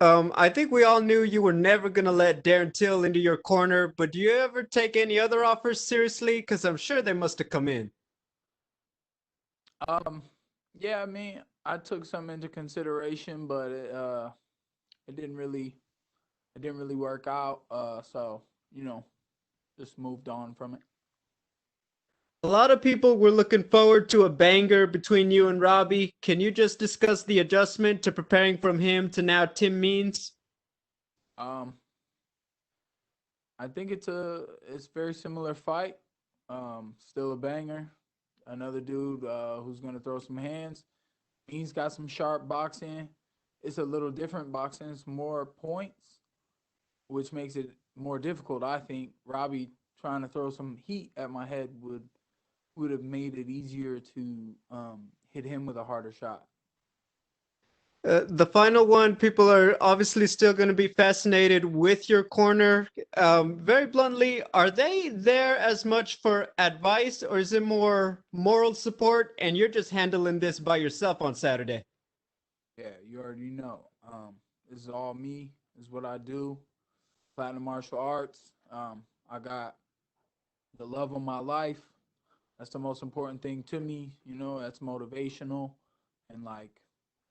I think we all knew you were never gonna let Darren Till into your corner, but do you ever take any other offers seriously? Because I'm sure they must have come in. Um, yeah, I mean, I took some into consideration, but it didn't really work out. So you know, just moved on from it. A lot of people were looking forward to a banger between you and Robbie. Can you just discuss the adjustment to preparing from him to now Tim Means? Um, I think it's very similar fight. Still a banger. Another dude who's gonna throw some hands. He's got some sharp boxing. It's a little different boxing. It's more points, which makes it more difficult. I think Robbie trying to throw some heat at my head would have made it easier to hit him with a harder shot. The final one, people are obviously still going to be fascinated with your corner. Very bluntly, are they there as much for advice or is it more moral support and you're just handling this by yourself on Saturday? Yeah, you already know. This is all me. This is what I do. Platinum martial arts. I got the love of my life. That's the most important thing to me. You know, that's motivational and like,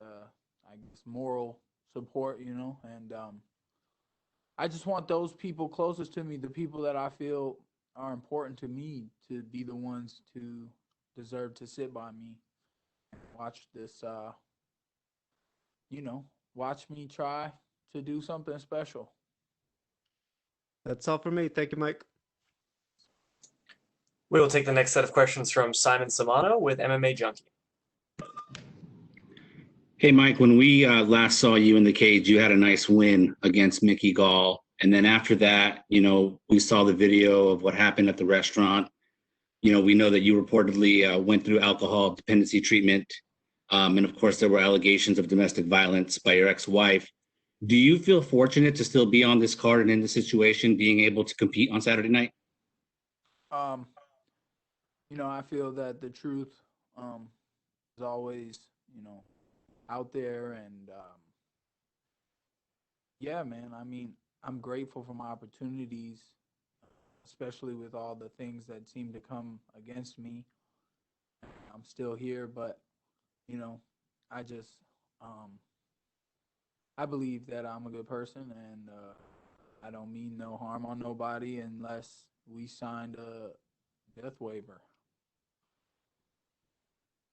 uh, I guess moral support. You know, and I just want those people closest to me, the people that I feel are important to me, to be the ones to deserve to sit by me and watch this. You know, watch me try to do something special. That's all for me. Thank you, Mike. We will take the next set of questions from Simon Samano with MMA Junkie. Hey, Mike, when we last saw you in the cage, you had a nice win against Mickey Gall. And then after that, we saw the video of what happened at the restaurant. We know that you reportedly went through alcohol dependency treatment. And of course, there were allegations of domestic violence by your ex-wife. Do you feel fortunate to still be on this card and in this situation, being able to compete on Saturday night? Um, I feel that the truth is always, out there, and yeah, man. I mean, I'm grateful for my opportunities, especially with all the things that seem to come against me. I'm still here, but you know, I just um, I believe that I'm a good person, and I don't mean no harm on nobody unless we signed a death waiver.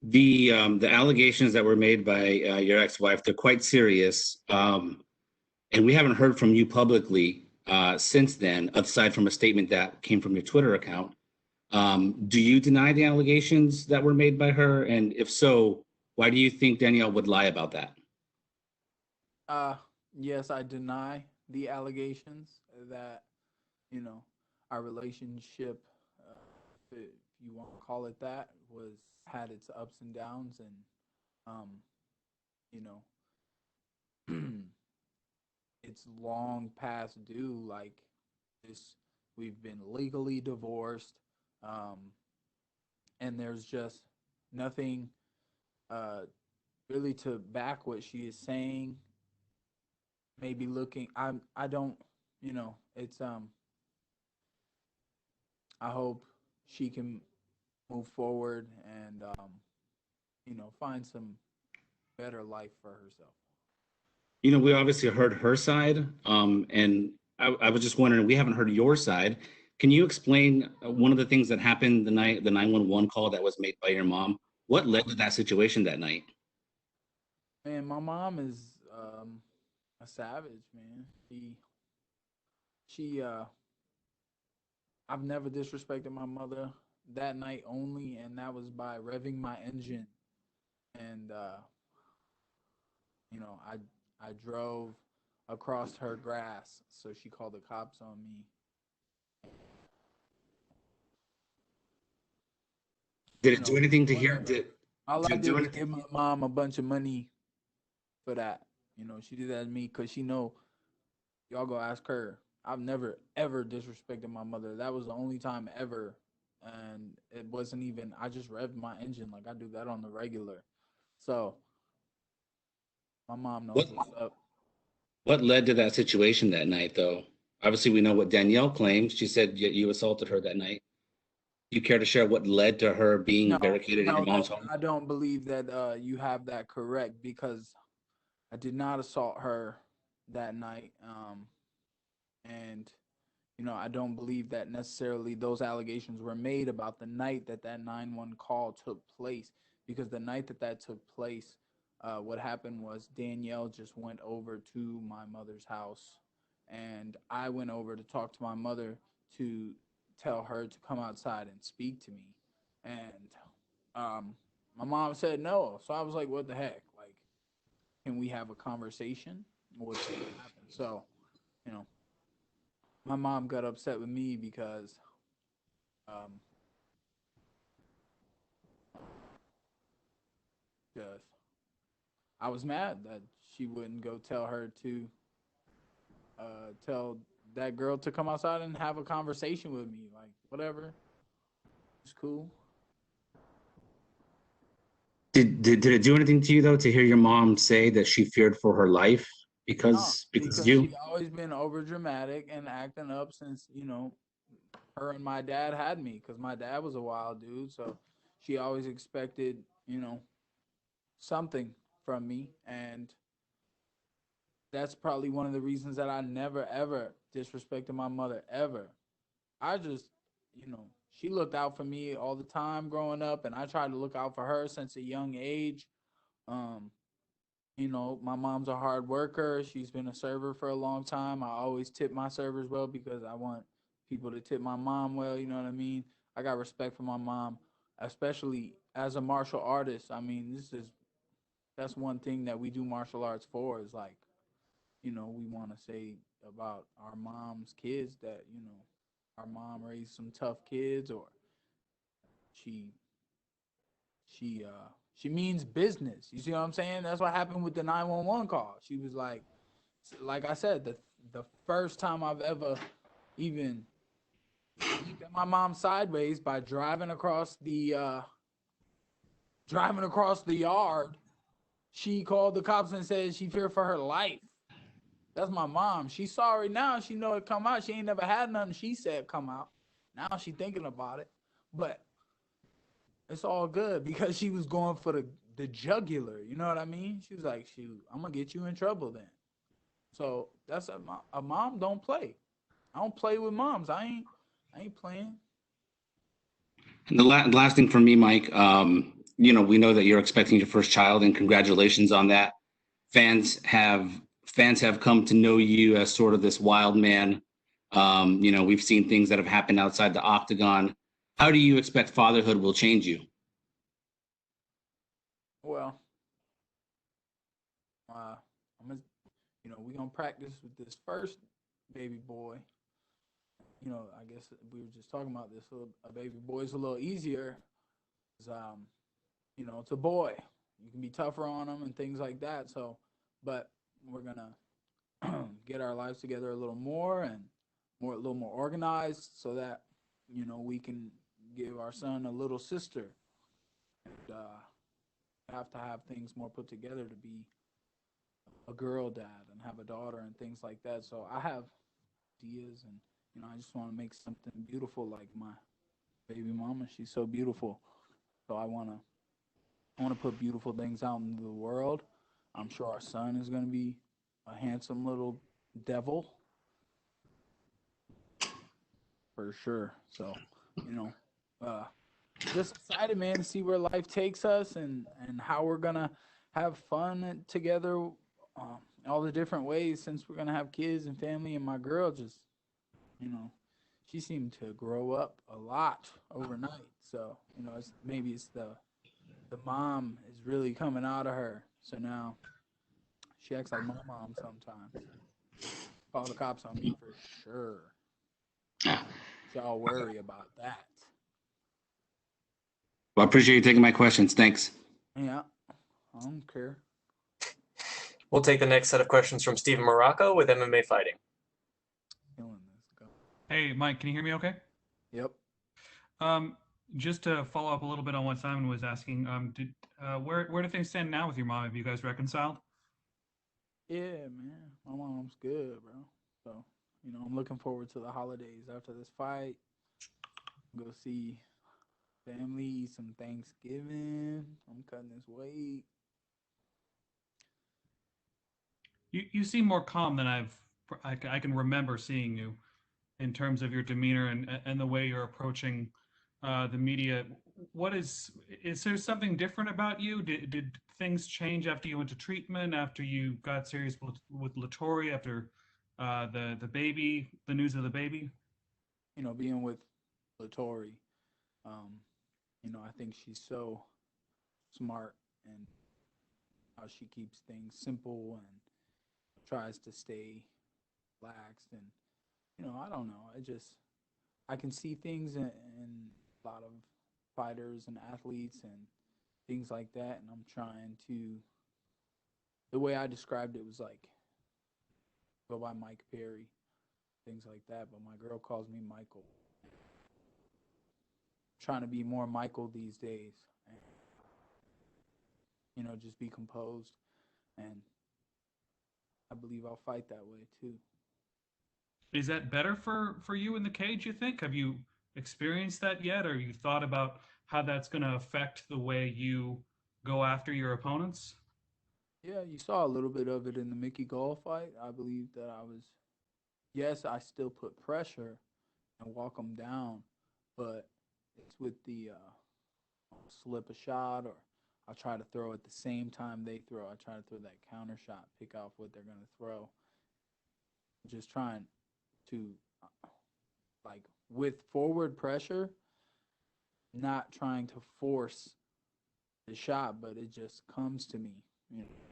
The allegations that were made by your ex-wife, they're quite serious. And we haven't heard from you publicly since then, aside from a statement that came from your Twitter account. Do you deny the allegations that were made by her? And if so, why do you think Danielle would lie about that? Uh, yes, I deny the allegations that you know our relationship, if you want to call it that, was had its ups and downs, and um, you know, it's long past due. Like this, we've been legally divorced, um, and there's just nothing uh, really to back what she is saying. Maybe looking, I don't, it's I hope she can move forward and find some better life for herself. We obviously heard her side, and I was just wondering, we haven't heard your side. Can you explain one of the things that happened the 911 call that was made by your mom? What led to that situation that night? Man, my mom is a savage, man. She I've never disrespected my mother that night only, and that was by revving my engine. And I drove across her grass, so she called the cops on me. Did You it do know, anything to hear? whatever. All Did I it do did was anything? give my mom a bunch of money for that. She did that to me because she know y'all go ask her. I've never ever disrespected my mother. That was the only time ever, and it wasn't even. I just revved my engine like I do that on the regular. So my mom knows What what's up. What led to that situation that night, though? Obviously, we know what Danielle claims. She said you assaulted her that night. Do you care to share what led to her being barricaded in your mom's home? I don't believe that you have that correct, because I did not assault her that night. And I don't believe that necessarily those allegations were made about the night that 911 call took place, because the night that took place, what happened was Danielle just went over to my mother's house, and I went over to talk to my mother to tell her to come outside and speak to me. And my mom said no. So I was like, what the heck? Like, can we have a conversation? What happened? So, my mom got upset with me because just I was mad that she wouldn't go tell her to tell that girl to come outside and have a conversation with me. Like, whatever. It's cool. Did it do anything to you though to hear your mom say that she feared for her life because you? She always been over dramatic and acting up since her and my dad had me, because my dad was a wild dude. So she always expected something from me, and that's probably one of the reasons that I never ever disrespected my mother ever. I just she looked out for me all the time growing up, and I tried to look out for her since a young age. um my mom's a hard worker. She's been a server for a long time. I always tip my servers well because I want people to tip my mom well. You know what I mean? I got respect for my mom, especially as a martial artist. I mean, that's one thing that we do martial arts for, is like, we want to say about our mom's kids that, our mom raised some tough kids, or she she means business. You see what I'm saying? That's what happened with the 911 call. She was like I said, the first time I've ever even looked at my mom sideways by driving across the yard, she called the cops and said she feared for her life. That's my mom. She's sorry now. She know it come out. She ain't never had nothing she said come out. Now she thinking about it. But it's all good because she was going for the jugular. You know what I mean? She was like, shoot, I'm going to get you in trouble then. So that's a mom don't play. I don't play with moms. I ain't playing. And the last thing for me, Mike, we know that you're expecting your first child, and congratulations on that. Fans have come to know you as sort of this wild man. We've seen things that have happened outside the octagon. How do you expect fatherhood will change you? Well, we're gonna practice with this first baby boy. I guess we were just talking about this. A baby boy is a little easier. It's a boy. You can be tougher on him and things like that. So, but we're gonna get our lives together a little more, and a little more organized, so that we can give our son a little sister, and have to have things more put together to be a girl dad and have a daughter and things like that. So I have ideas, and I just want to make something beautiful like my baby mama. She's so beautiful. So I want to put beautiful things out into the world. I'm sure our son is going to be a handsome little devil for sure. So, just excited, man, to see where life takes us, and how we're gonna have fun together, all the different ways, since we're gonna have kids and family. And my girl just, she seemed to grow up a lot overnight. So, maybe it's the mom is really coming out of her. So now she acts like my mom sometimes. Call the cops on me for sure. Y'all worry about that. Well, I appreciate you taking my questions. Thanks. Yeah, I don't care. We'll take the next set of questions from Steven Morocco with MMA Fighting. Hey, Mike, can you hear me okay? Yep. Just to follow up a little bit on what Simon was asking, where do things stand now with your mom? Have you guys reconciled? Yeah, man. My mom's good, bro. So, I'm looking forward to the holidays after this fight. Go see family, eat some Thanksgiving. I'm cutting this weight. You seem more calm than I can remember seeing you in terms of your demeanor and the way you're approaching the media. Is there something different about you? Did things change after you went to treatment, after you got serious with Lattori, after the news of the baby? Being with Lattori, um, I think she's so smart and how she keeps things simple and tries to stay relaxed. And, I don't know. I can see things in a lot of fighters and athletes and things like that. And I'm trying to, the way I described it was like, go by Mike Perry, things like that. But my girl calls me Michael. Trying to be more Michael these days. And, just be composed. And I believe I'll fight that way too. Is that better for you in the cage, you think? Have you experienced that yet, or you thought about how that's going to affect the way you go after your opponents? Yeah, you saw a little bit of it in the Mickey Gall fight. I believe that yes, I still put pressure and walk them down, but it's with the slip a shot, or I'll try to throw at the same time they throw. I try to throw that counter shot, pick off what they're going to throw. Just trying to, like, with forward pressure, not trying to force the shot, but it just comes to me.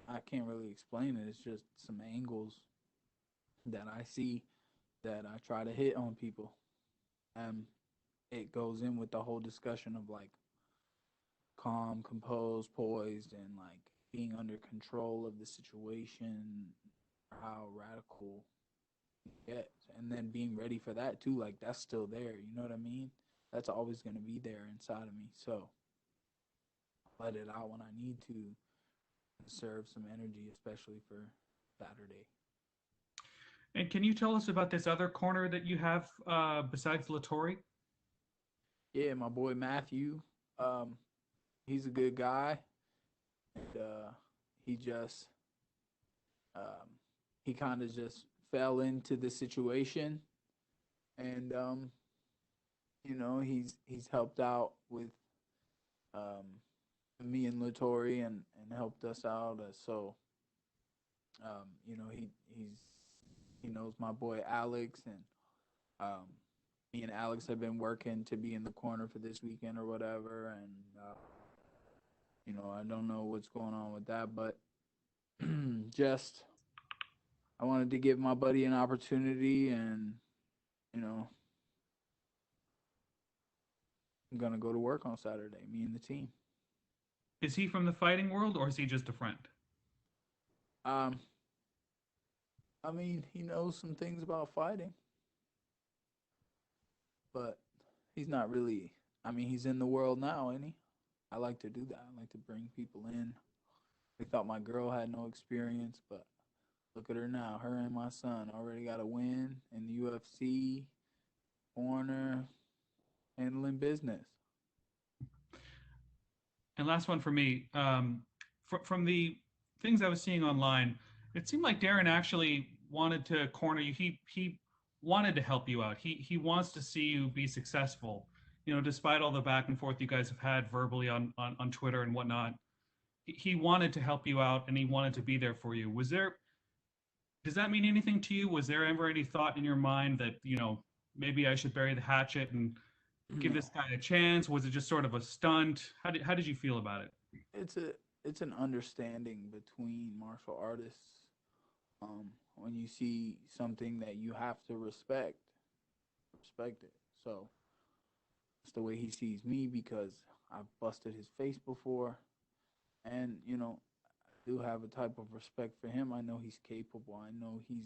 I can't really explain it. It's just some angles that I see that I try to hit on people. It goes in with the whole discussion of like calm, composed, poised, and like being under control of the situation, how radical it gets, and then being ready for that too. Like that's still there. You know what I mean? That's always going to be there inside of me. So let it out when I need to conserve some energy, especially for Saturday. And can you tell us about this other corner that you have besides Lattori? Yeah, my boy Matthew. Um, he's a good guy. And, he just he kind of just fell into the situation, and he's helped out with um, me and Lattori and helped us out. So he knows my boy Alex, and um, me and Alex have been working to be in the corner for this weekend or whatever, and I don't know what's going on with that, but just I wanted to give my buddy an opportunity, and you know I'm gonna go to work on Saturday, me and the team. Is he from the fighting world, or is he just a friend? Um, I mean, he knows some things about fighting, but he's not really. I mean, he's in the world now, ain't he? I like to do that. I like to bring people in. They thought my girl had no experience, but look at her now. Her and my son already got a win in the UFC, corner, handling business. And last one for me. From the things I was seeing online, it seemed like Darren actually wanted to corner you. He wanted to help you out. He wants to see you be successful. Despite all the back and forth you guys have had verbally on Twitter and whatnot, he wanted to help you out and he wanted to be there for you. Does that mean anything to you? Was there ever any thought in your mind that, maybe I should bury the hatchet and give this guy a chance? Was it just sort of a stunt? How did you feel about it? It's an understanding between martial artists. When you see something that you have to respect it. So it's the way he sees me, because I've busted his face before, and I do have a type of respect for him. I know he's capable. I know he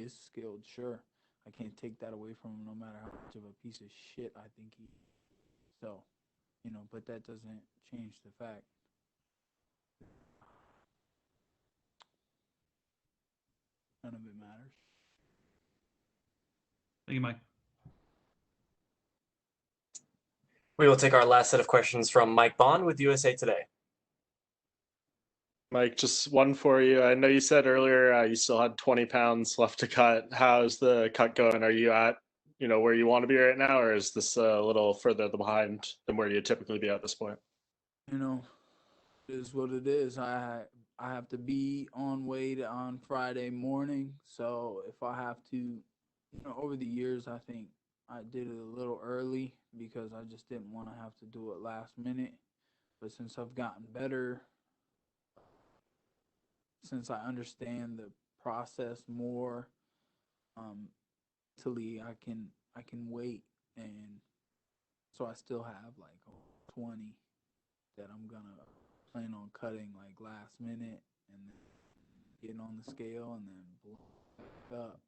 is skilled. Sure, I can't take that away from him, no matter how much of a piece of shit I think he is. So, but that doesn't change the fact you, Mike. We will take our last set of questions from Mike Bond with USA Today. Mike, just one for you. I know you said earlier you still had 20 pounds left to cut. How's the cut going? Are you at, where you want to be right now, or is this a little further behind than where you typically be at this point? You know, it is what it is. I have to be on weight on Friday morning, so if I have to, over the years, I think I did it a little early because I just didn't want to have to do it last minute. But since I've gotten better, since I understand the process more, mentally I can wait, and so I still have like 20 that I'm gonna plan on cutting like last minute, and then getting on the scale and then blowing up.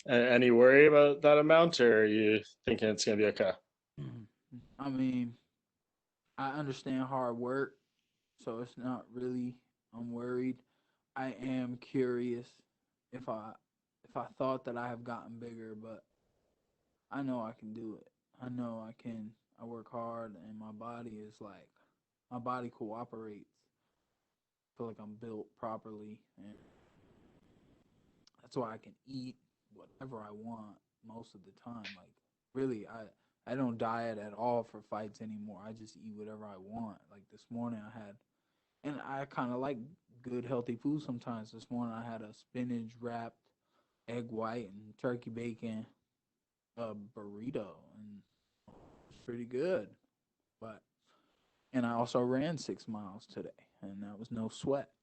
Any worry about that amount, or are you thinking it's gonna be okay? I mean, I understand hard work, so it's not really. I'm worried. I am curious if I thought that I have gotten bigger, but I know I can do it. I know I can. I work hard, and my body cooperates. I feel like I'm built properly, and that's why I can eat whatever I want most of the time. Like, really, I don't diet at all for fights anymore. I just eat whatever I want. Like this morning I had, and I kind of like good healthy food sometimes. This morning I had a spinach wrapped egg white and turkey bacon burrito, and it was pretty good. And I also ran 6 miles today, and that was no sweat.